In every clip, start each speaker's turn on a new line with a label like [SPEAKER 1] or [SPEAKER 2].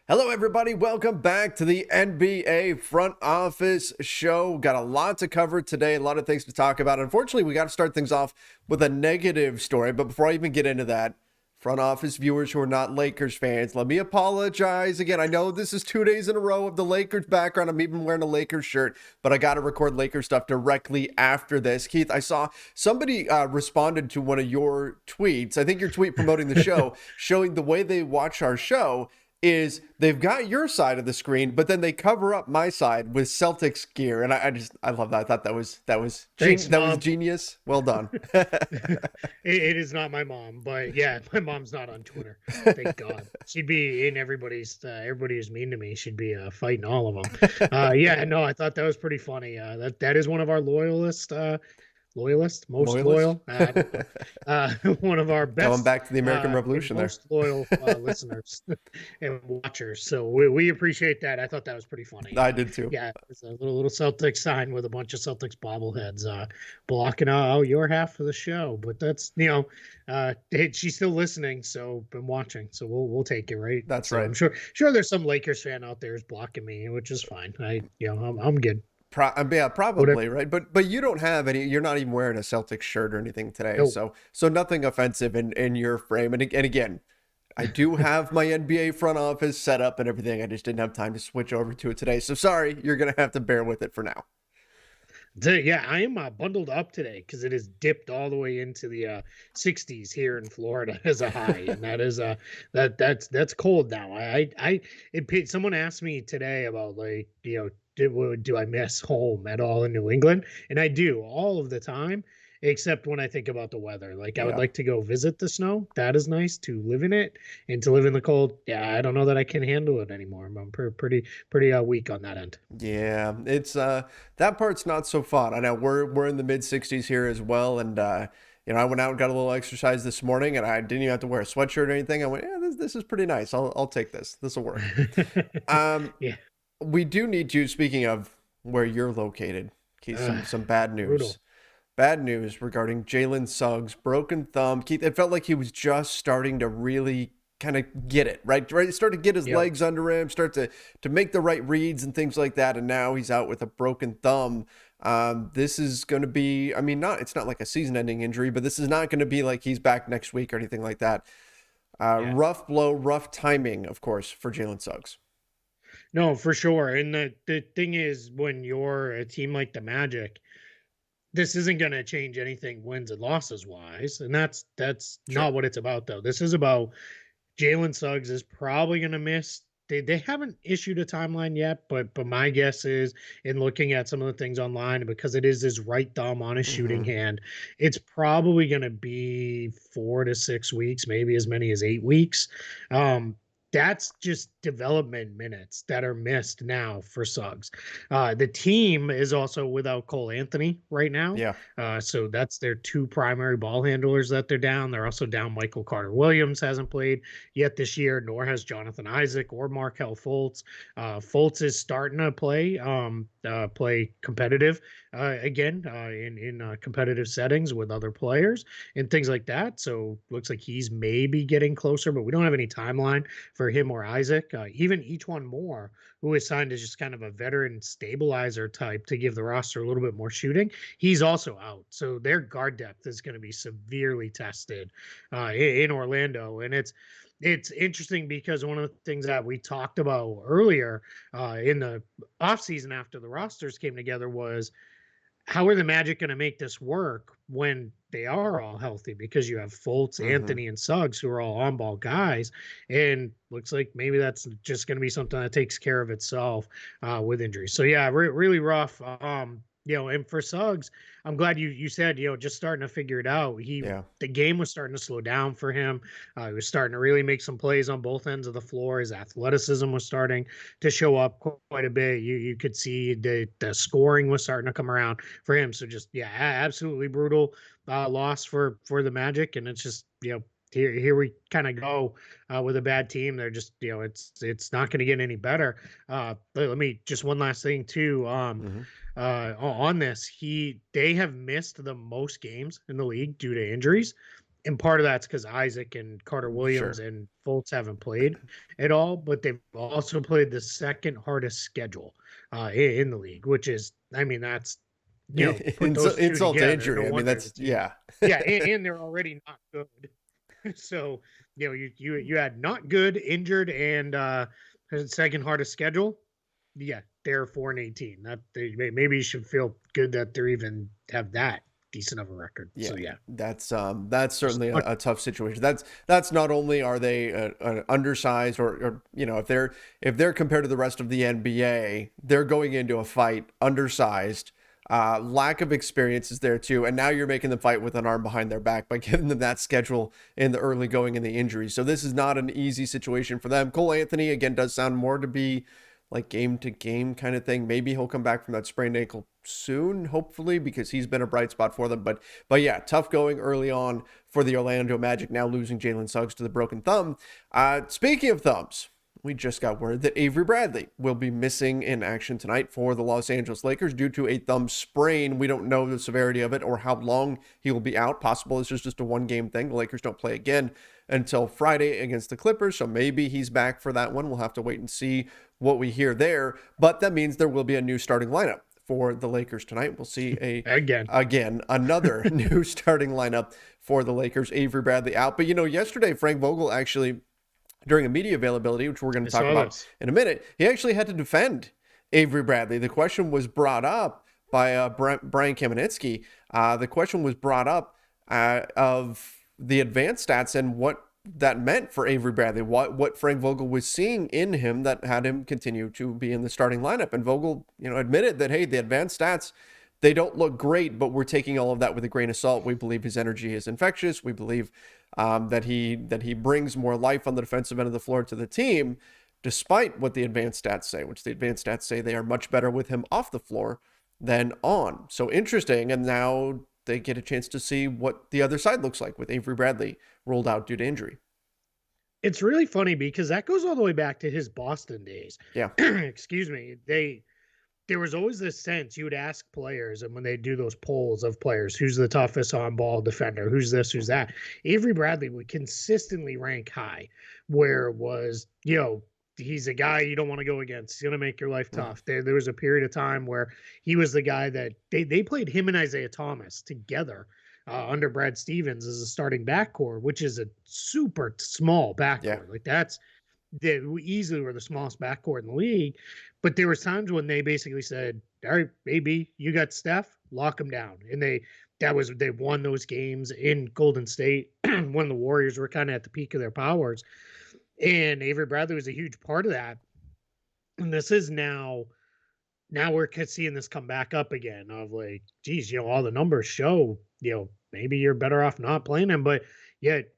[SPEAKER 1] Hello, everybody. Welcome back to the NBA Front Office Show. Got a lot to cover today, a lot of things to talk about. Unfortunately, we got to start things off with a negative story. But before I even get into that, front office viewers who are not Lakers fans, let me apologize again. I know this is 2 days in a row of the Lakers background. I'm even wearing a Lakers shirt, but I got to record Lakers stuff directly after this. Keith, I saw somebody responded to one of your tweets. I think your tweet promoting the show, showing the way they watch our show is they've got your side of the screen, but then they cover up my side with Celtics gear, and I love that. I thought
[SPEAKER 2] Thanks,
[SPEAKER 1] that was
[SPEAKER 2] Mom.
[SPEAKER 1] genius. Well done.
[SPEAKER 2] It is not my mom, but yeah, my mom's not on Twitter. Thank God. She'd be in everybody who's mean to me. She'd be fighting all of them. Yeah, no, I thought that was pretty funny. That is one of our most
[SPEAKER 1] Loyalist.
[SPEAKER 2] loyal. I don't know. One of our
[SPEAKER 1] Going
[SPEAKER 2] best
[SPEAKER 1] back to the American
[SPEAKER 2] and
[SPEAKER 1] Revolution there.
[SPEAKER 2] most loyal listeners and watchers. So we appreciate that. I thought that was pretty funny.
[SPEAKER 1] I did too.
[SPEAKER 2] Yeah, it's a little Celtics sign with a bunch of Celtics bobbleheads blocking out your half of the show. But that's she's still listening, so been watching. So we'll take it, right?
[SPEAKER 1] That's
[SPEAKER 2] so
[SPEAKER 1] right.
[SPEAKER 2] I'm sure there's some Lakers fan out there who's blocking me, which is fine. I'm good.
[SPEAKER 1] Yeah,
[SPEAKER 2] Whatever.
[SPEAKER 1] probably right, but you don't have any. You're not even wearing a Celtics shirt or anything today,
[SPEAKER 2] Nope.
[SPEAKER 1] so nothing offensive in your frame. And again, I do have my NBA front office set up and everything. I just didn't have time to switch over to it today. So sorry, you're gonna have to bear with it for now.
[SPEAKER 2] Yeah, I am bundled up today because it has dipped all the way into the 60s here in Florida as a high, and that is that's cold now. Someone asked me today about like do I miss home at all in New England, and I do all of the time. Except when I think about the weather, like I would
[SPEAKER 1] Yeah.
[SPEAKER 2] like to go visit the snow. That is nice to live in it, and to live in the cold. Yeah, I don't know that I can handle it anymore. I'm pretty weak on that end.
[SPEAKER 1] Yeah, it's that part's not so fun. I know we're in the mid 60s here as well, and I went out and got a little exercise this morning, and I didn't even have to wear a sweatshirt or anything. I went, yeah, this is pretty nice. I'll take this. This will work. Um,
[SPEAKER 2] Yeah.
[SPEAKER 1] we do need to. Speaking of where you're located, Keith, some bad news.
[SPEAKER 2] Brutal.
[SPEAKER 1] Bad news regarding Jalen Suggs, broken thumb. Keith, it felt like he was just starting to really kind of get it, right? Right, start to get his
[SPEAKER 2] Yep.
[SPEAKER 1] legs under him, start to make the right reads and things like that. And now he's out with a broken thumb. This is going to be, I mean, it's not like a season-ending injury, but this is not going to be like he's back next week or anything like that.
[SPEAKER 2] Yeah.
[SPEAKER 1] Rough blow, rough timing, of course, for Jalen Suggs.
[SPEAKER 2] No, for sure. And the thing is, when you're a team like the Magic, this isn't going to change anything wins and losses wise. And that's
[SPEAKER 1] Sure.
[SPEAKER 2] not what it's about, though. This is about Jalen Suggs is probably going to miss. They haven't issued a timeline yet, but my guess is, in looking at some of the things online, because it is his right thumb on his shooting
[SPEAKER 1] Hmm.
[SPEAKER 2] hand, it's probably going to be 4 to 6 weeks, maybe as many as 8 weeks. Um, that's just development minutes that are missed now for Suggs. The team is also without Cole Anthony right now.
[SPEAKER 1] Yeah.
[SPEAKER 2] So that's their two primary ball handlers that they're down. They're also down Michael Carter Williams, hasn't played yet this year, nor has Jonathan Isaac or Markel Fultz. Fultz is starting to play competitive again in competitive settings with other players and things like that. So looks like he's maybe getting closer, but we don't have any timeline for him or Isaac. Even each one more, who is signed as just kind of a veteran stabilizer type to give the roster a little bit more shooting. He's also out, so their guard depth is going to be severely tested in Orlando, and it's interesting because one of the things that we talked about earlier in the offseason after the rosters came together was, how are the Magic going to make this work when they are all healthy? Because you have Fultz,
[SPEAKER 1] Hmm.
[SPEAKER 2] Anthony, and Suggs, who are all on ball guys. And looks like maybe that's just going to be something that takes care of itself with injuries. So, yeah, really rough. And for Suggs, I'm glad you said, just starting to figure it out.
[SPEAKER 1] Yeah.
[SPEAKER 2] The game was starting to slow down for him. He was starting to really make some plays on both ends of the floor. His athleticism was starting to show up quite a bit. You could see the scoring was starting to come around for him. So just, yeah, absolutely brutal loss for the Magic, and it's just, here we kind of go with a bad team. They're just, it's not going to get any better. Let me just one last thing too.
[SPEAKER 1] Hmm.
[SPEAKER 2] On this, they have missed the most games in the league due to injuries. And part of that's because Isaac and Carter Williams
[SPEAKER 1] Sure.
[SPEAKER 2] and Fultz haven't played at all, but they've also played the second hardest schedule in the league, which is, I mean, that's, put those two
[SPEAKER 1] Insult to
[SPEAKER 2] together. No
[SPEAKER 1] injury. I mean,
[SPEAKER 2] wonder the
[SPEAKER 1] that's,
[SPEAKER 2] team.
[SPEAKER 1] yeah.
[SPEAKER 2] Yeah, and they're already not good. So, you had not good, injured, and second hardest schedule. Yeah, they're 4-18. That maybe you should feel good that they're even have that decent of a record.
[SPEAKER 1] Yeah,
[SPEAKER 2] So yeah,
[SPEAKER 1] that's certainly a tough situation. That's not only are they undersized or if they're compared to the rest of the NBA, they're going into a fight undersized. Lack of experience is there too, and now you're making them fight with an arm behind their back by giving them that schedule in the early going and the injuries. So this is not an easy situation for them. Cole Anthony again does sound more to be like game to game kind of thing. Maybe he'll come back from that sprained ankle soon, hopefully, because he's been a bright spot for them. But yeah, tough going early on for the Orlando Magic, now losing Jalen Suggs to the broken thumb. Speaking of thumbs, we just got word that Avery Bradley will be missing in action tonight for the Los Angeles Lakers due to a thumb sprain. We don't know the severity of it or how long he will be out. Possible it's just a one-game thing. The Lakers don't play again until Friday against the Clippers, so maybe he's back for that one. We'll have to wait and see what we hear there. But that means there will be a new starting lineup for the Lakers tonight. We'll see again another new starting lineup for the Lakers. Avery Bradley out. But yesterday Frank Vogel actually, during a media availability, which we're going to talk about in a minute, he actually had to defend Avery Bradley. The question was brought up by Brian Kamenetsky. The question was brought up of the advanced stats and what that meant for Avery Bradley, what Frank Vogel was seeing in him that had him continue to be in the starting lineup. And Vogel, admitted that, hey, the advanced stats, they don't look great, but we're taking all of that with a grain of salt. We believe his energy is infectious. We believe that he brings more life on the defensive end of the floor to the team, despite what the advanced stats say, which the advanced stats say they are much better with him off the floor than on. So interesting. And now they get a chance to see what the other side looks like with Avery Bradley ruled out due to injury.
[SPEAKER 2] It's really funny because that goes all the way back to his Boston days.
[SPEAKER 1] Yeah.
[SPEAKER 2] Excuse me. There was always this sense you would ask players, and when they do those polls of players, who's the toughest on-ball defender, who's this, who's that, Avery Bradley would consistently rank high, where it was, he's a guy you don't want to go against. He's going to make your life tough. There was a period of time where he was the guy that they played him and Isaiah Thomas together under Brad Stevens as a starting backcourt, which is a super small backcourt.
[SPEAKER 1] Yeah.
[SPEAKER 2] Like they easily were the smallest backcourt in the league. But there was times when they basically said, all right, baby, you got Steph, lock him down. And they won those games in Golden State when the Warriors were kind of at the peak of their powers. And Avery Bradley was a huge part of that. And this is now we're seeing this come back up again of like, geez, all the numbers show, maybe you're better off not playing him. But yet,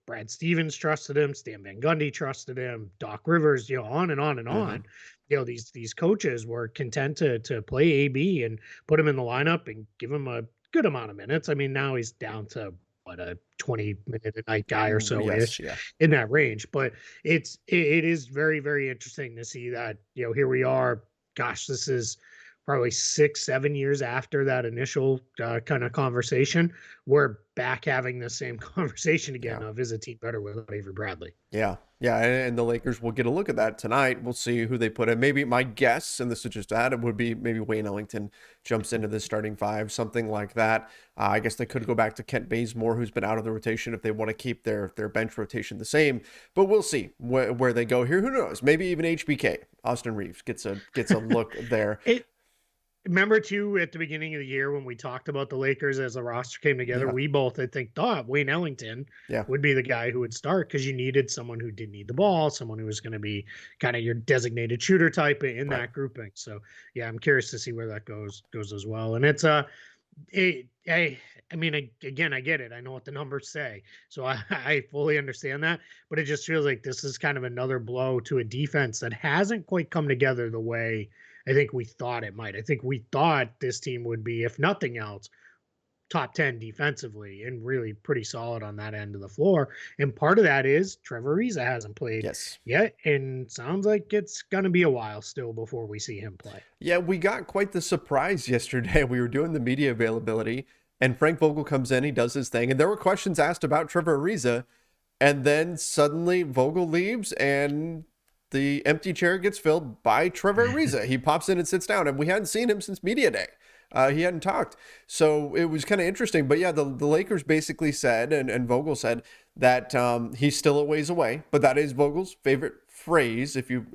[SPEAKER 2] Brad Stevens trusted him, Stan Van Gundy trusted him, Doc Rivers, on and on and on. These coaches were content to play AB and put him in the lineup and give him a good amount of minutes. I mean, now he's down to a 20-minute a night guy or so-ish in that range. But it is very, very interesting to see that, here we are. Gosh, this is probably 6-7 years after that initial kind of conversation. We're back having the same conversation again of, is a team better without Avery Bradley?
[SPEAKER 1] Yeah. And the Lakers will get a look at that tonight. We'll see who they put in. Maybe my guess, and this is just that, it would be maybe Wayne Ellington jumps into the starting five, something like that. I guess they could go back to Kent Bazemore, who's been out of the rotation, if they want to keep their bench rotation the same. But we'll see where they go here. Who knows? Maybe even HBK, Austin Reeves, gets a look there.
[SPEAKER 2] Remember, too, at the beginning of the year when we talked about the Lakers as the roster came together, we both, I think, thought Wayne Ellington would be the guy who would start because you needed someone who didn't need the ball, someone who was going to be kind of your designated shooter type in that grouping. So, yeah, I'm curious to see where that goes as well. And it's I mean, again, I get it. I know what the numbers say. So I fully understand that. But it just feels like this is kind of another blow to a defense that hasn't quite come together the way I think we thought it might. I think we thought this team would be, if nothing else, top 10 defensively and really pretty solid on that end of the floor. And part of that is Trevor Ariza hasn't played yet. And sounds like it's going to be a while still before we see him play.
[SPEAKER 1] Yeah, we got quite the surprise yesterday. We were doing the media availability And Frank Vogel comes in, he does his thing, and there were questions asked about Trevor Ariza, and then suddenly Vogel leaves and the empty chair gets filled by Trevor Ariza. He pops in and sits down, and we hadn't seen him since media day. He hadn't talked. So it was kind of interesting. But yeah, the Lakers basically said, and Vogel said, that he's still a ways away. But that is Vogel's favorite phrase. If you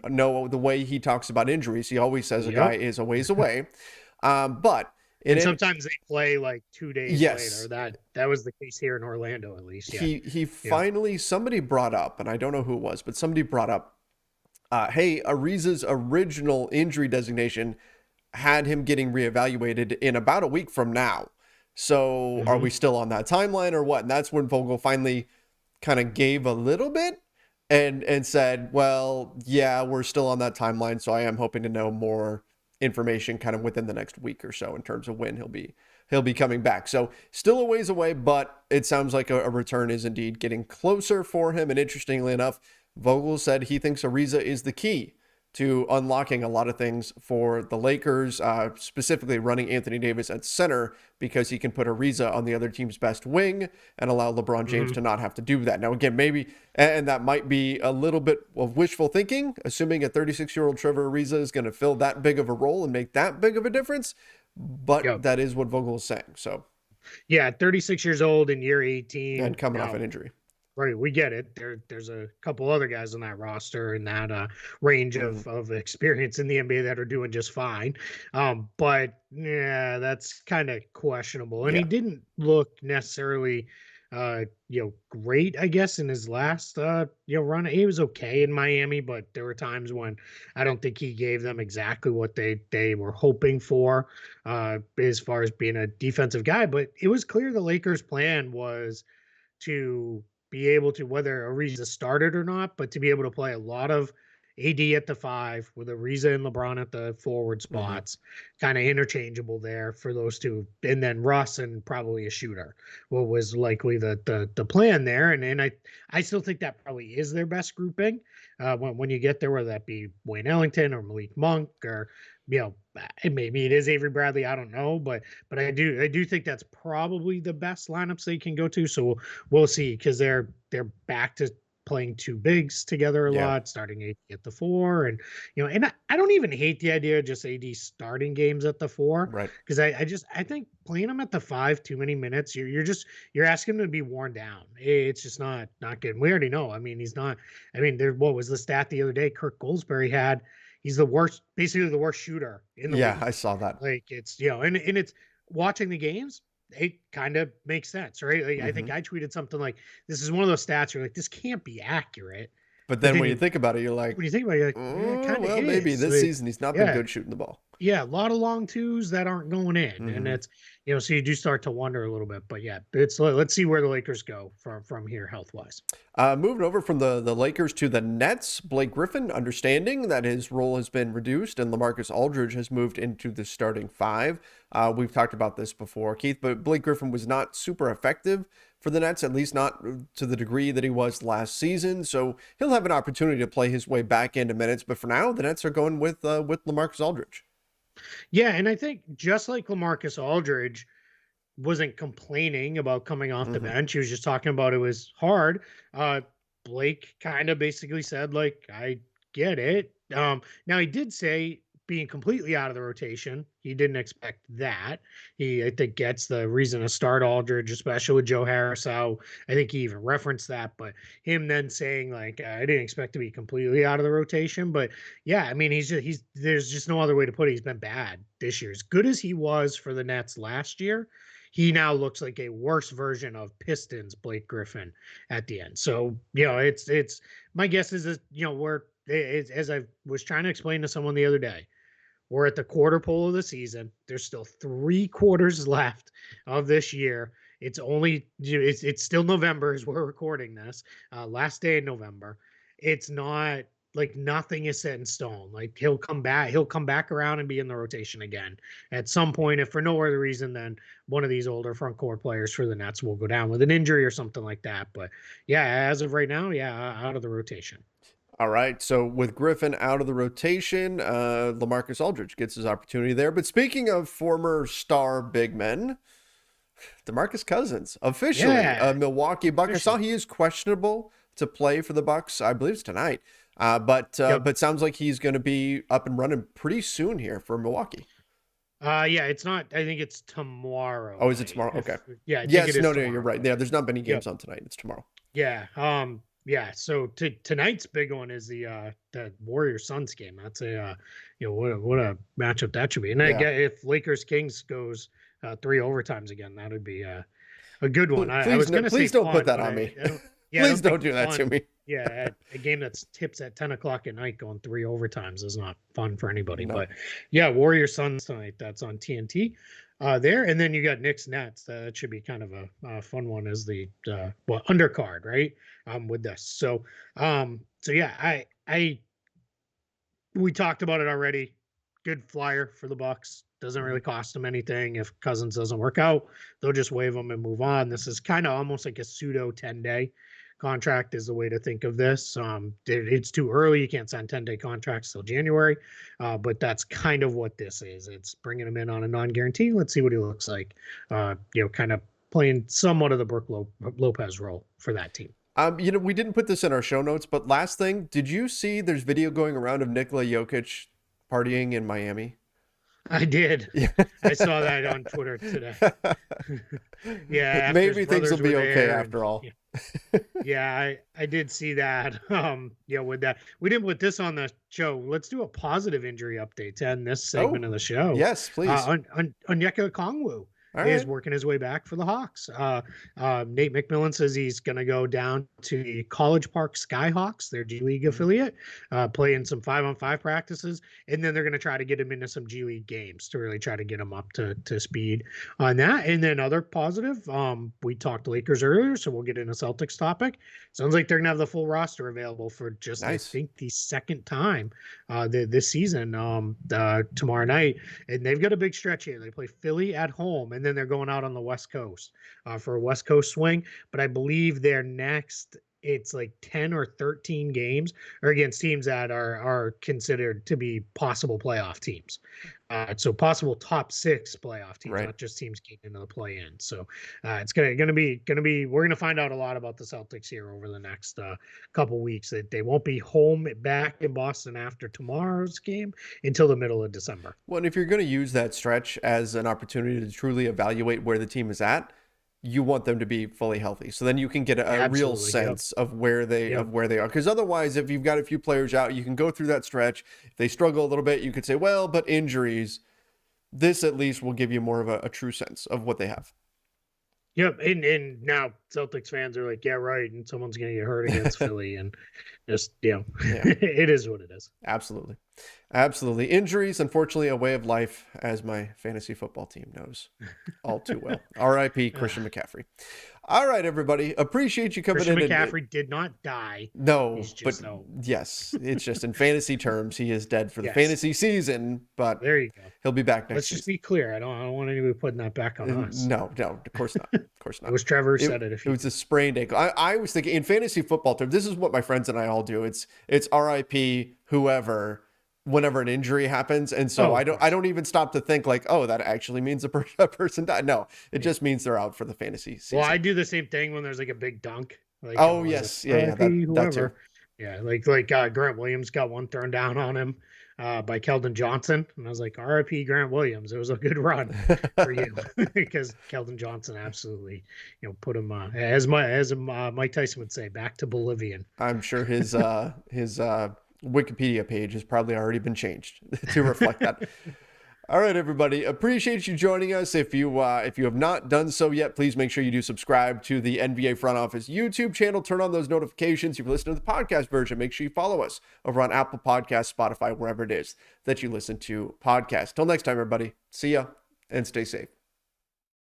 [SPEAKER 1] know the way he talks about injuries, he always says a guy is a ways away. But
[SPEAKER 2] and sometimes they play like 2 days
[SPEAKER 1] yes,
[SPEAKER 2] later. That was the case here in Orlando, at least. Yeah.
[SPEAKER 1] He finally, somebody brought up, and I don't know who it was, but somebody brought up, hey, Ariza's original injury designation had him getting reevaluated in about a week from now. So are we still on that timeline or what? And that's when Vogel finally kind of gave a little bit and said, well, yeah, we're still on that timeline. So I am hoping to know more information kind of within the next week or so in terms of when he'll be coming back. So still a ways away, but it sounds like a return is indeed getting closer for him. And interestingly enough, Vogel said he thinks Ariza is the key to unlocking a lot of things for the Lakers, specifically running Anthony Davis at center because he can put Ariza on the other team's best wing and allow LeBron James to not have to do that. Now, again, maybe, and that might be a little bit of wishful thinking, assuming a 36-year-old Trevor Ariza is going to fill that big of a role and make that big of a difference, but that is what Vogel is saying. So,
[SPEAKER 2] yeah, 36 years old in year 18.
[SPEAKER 1] And coming off an injury.
[SPEAKER 2] Right, we get it. There's a couple other guys on that roster in that range of experience in the NBA that are doing just fine. But yeah, that's kind of questionable. And he didn't look necessarily, great, I guess, in his last, run. He was okay in Miami, but there were times when I don't think he gave them exactly what they were hoping for, as far as being a defensive guy. But it was clear the Lakers' plan was to be able to, whether Ariza started or not, but to be able to play a lot of AD at the 5 with Ariza and LeBron at the forward spots, kind of interchangeable there for those two, and then Russ and probably a shooter. What was likely the plan there, and I still think that probably is their best grouping when you get there, whether that be Wayne Ellington or Malik Monk or maybe it is Avery Bradley. I don't know, but I do think that's probably the best lineups they can go to. So we'll see, because they're back to playing two bigs together a lot, starting AD at the 4, and and I don't even hate the idea of just AD starting games at the 4,
[SPEAKER 1] right?
[SPEAKER 2] Because I think playing him at the 5 too many minutes, you're asking him to be worn down. It's just not good. We already know. I mean, he's not. I mean, what was the stat the other day? Kirk Goldsberry had. He's basically the worst shooter in the league.
[SPEAKER 1] I saw that.
[SPEAKER 2] Like, it's, and it's watching the games, it kind of makes sense, right? Like, I think I tweeted something like, this is one of those stats you're like, this can't be accurate.
[SPEAKER 1] But then when you think about it, you're like,
[SPEAKER 2] well,
[SPEAKER 1] maybe this season he's not been good shooting the ball.
[SPEAKER 2] Yeah, a lot of long twos that aren't going in, and it's so you do start to wonder a little bit. But yeah, let's see where the Lakers go from here health wise.
[SPEAKER 1] Moving over from the Lakers to the Nets, Blake Griffin, understanding that his role has been reduced, and LaMarcus Aldridge has moved into the starting 5. We've talked about this before, Keith, but Blake Griffin was not super effective for the Nets, at least not to the degree that he was last season. So he'll have an opportunity to play his way back into minutes. But for now, the Nets are going with LaMarcus Aldridge.
[SPEAKER 2] Yeah, and I think just like LaMarcus Aldridge wasn't complaining about coming off the bench, he was just talking about it was hard. Blake kind of basically said, like, I get it. Now, he did say being completely out of the rotation, he didn't expect that. He, I think, gets the reason to start Aldridge, especially with Joe Harris out. I think he even referenced that, but him then saying, like, I didn't expect to be completely out of the rotation. But yeah, I mean, there's just no other way to put it. He's been bad this year. As good as he was for the Nets last year, he now looks like a worse version of Pistons Blake Griffin at the end. So, it's my guess is that, as I was trying to explain to someone the other day, we're at the quarter pole of the season. There's still 3 quarters left of this year. It's still November as we're recording this, last day in November. It's not like nothing is set in stone. Like, he'll come back around and be in the rotation again at some point, if for no other reason than one of these older front court players for the Nets will go down with an injury or something like that. But yeah, as of right now, out of the rotation.
[SPEAKER 1] All right, so with Griffin out of the rotation, LaMarcus Aldridge gets his opportunity there. But speaking of former star big men, DeMarcus Cousins, officially a Milwaukee Buck. I saw he is questionable to play for the Bucks. I believe it's tonight. But sounds like he's going to be up and running pretty soon here for Milwaukee.
[SPEAKER 2] Yeah, it's not. I think it's tomorrow.
[SPEAKER 1] Oh, is it tomorrow? Okay.
[SPEAKER 2] Yeah.
[SPEAKER 1] Yes. No, you're right. Yeah, there's not many games on tonight. It's tomorrow.
[SPEAKER 2] Yeah. Yeah. So tonight's big one is the Warriors Suns game. That's a what a matchup that should be. And I get if Lakers Kings goes 3 overtimes again, that would be a good one. I was going to say,
[SPEAKER 1] please don't put that on me. Please don't do that to me.
[SPEAKER 2] Yeah, a game that tips at 10 o'clock at night going 3 overtimes is not fun for anybody. No. But yeah, Warriors Suns tonight. That's on TNT there. And then you got Knicks Nets. That should be kind of a fun one as the undercard, right? With this. So yeah, we talked about it already. Good flyer for the Bucks. Doesn't really cost them anything. If Cousins doesn't work out, they'll just waive them and move on. This is kind of almost like a pseudo 10-day contract is the way to think of this. It's too early. You can't sign 10-day contracts till January, but that's kind of what this is. It's bringing him in on a non-guarantee. Let's see what he looks like. Kind of playing somewhat of the Brook Lopez role for that team.
[SPEAKER 1] We didn't put this in our show notes, but last thing, did you see there's video going around of Nikola Jokic partying in Miami?
[SPEAKER 2] I did. Yeah. I saw that on Twitter today. Yeah.
[SPEAKER 1] Maybe things will be okay after all.
[SPEAKER 2] Yeah, I did see that. With that, we didn't put this on the show. Let's do a positive injury update to end this segment of the show.
[SPEAKER 1] Yes, please.
[SPEAKER 2] Onyeka Okongwu is working his way back for the Hawks. Nate McMillan says he's going to go down to the College Park Skyhawks, their G League affiliate, play in some 5-on-5 practices, and then they're going to try to get him into some G League games to really try to get him up to speed on that. And then other positive, we talked Lakers earlier, so we'll get into Celtics topic. Sounds like they're going to have the full roster available for just, nice. I think, the second time this season tomorrow night. And they've got a big stretch here. They play Philly at home, and then they're going out on the West Coast for a West Coast swing. But I believe their next, it's like 10 or 13 games are against teams that are considered to be possible playoff teams. So possible top 6 playoff teams, right. Not just teams getting into the play-in. So it's gonna be. We're gonna find out a lot about the Celtics here over the next couple weeks. That they won't be back in Boston after tomorrow's game until the middle of December.
[SPEAKER 1] Well, and if you're going to use that stretch as an opportunity to truly evaluate where the team is at, you want them to be fully healthy. So then you can get a real sense of where they are. Because otherwise, if you've got a few players out, you can go through that stretch. If they struggle a little bit, you could say, well, but injuries, this at least will give you more of a true sense of what they have.
[SPEAKER 2] Yep. And now Celtics fans are like, yeah, right. And someone's going to get hurt against Philly. And just, it is what it is.
[SPEAKER 1] Absolutely. Injuries, unfortunately, a way of life, as my fantasy football team knows all too well. R.I.P. Christian McCaffrey. All right, everybody. Appreciate you coming in.
[SPEAKER 2] Christian McCaffrey did not die.
[SPEAKER 1] No, yes, it's just in fantasy terms, he is dead for the fantasy season, but
[SPEAKER 2] there you go.
[SPEAKER 1] He'll be back next
[SPEAKER 2] Let's just be clear. I don't want anybody putting that back on us.
[SPEAKER 1] No, of course not. Of course not.
[SPEAKER 2] It was Trevor who said it.
[SPEAKER 1] It was a sprained ankle. I was thinking in fantasy football terms, this is what my friends and I all do. It's RIP whoever whenever an injury happens. And so I don't even stop to think like, oh, that actually means a person died. No, it just means they're out for the fantasy season.
[SPEAKER 2] Well, I do the same thing when there's like a big dunk. Like,
[SPEAKER 1] yes. Yeah. That too.
[SPEAKER 2] Yeah. Like Grant Williams got one thrown down on him by Keldon Johnson. And I was like, RIP Grant Williams. It was a good run for you because Keldon Johnson absolutely, put him, as Mike Tyson would say, back to Bolivian.
[SPEAKER 1] I'm sure his Wikipedia page has probably already been changed to reflect that. All right, everybody. Appreciate you joining us. If you have not done so yet, please make sure you do subscribe to the NBA Front Office YouTube channel. Turn on those notifications. If you listen to the podcast version, make sure you follow us over on Apple Podcasts, Spotify, wherever it is that you listen to podcasts. Till next time, everybody. See ya and stay safe.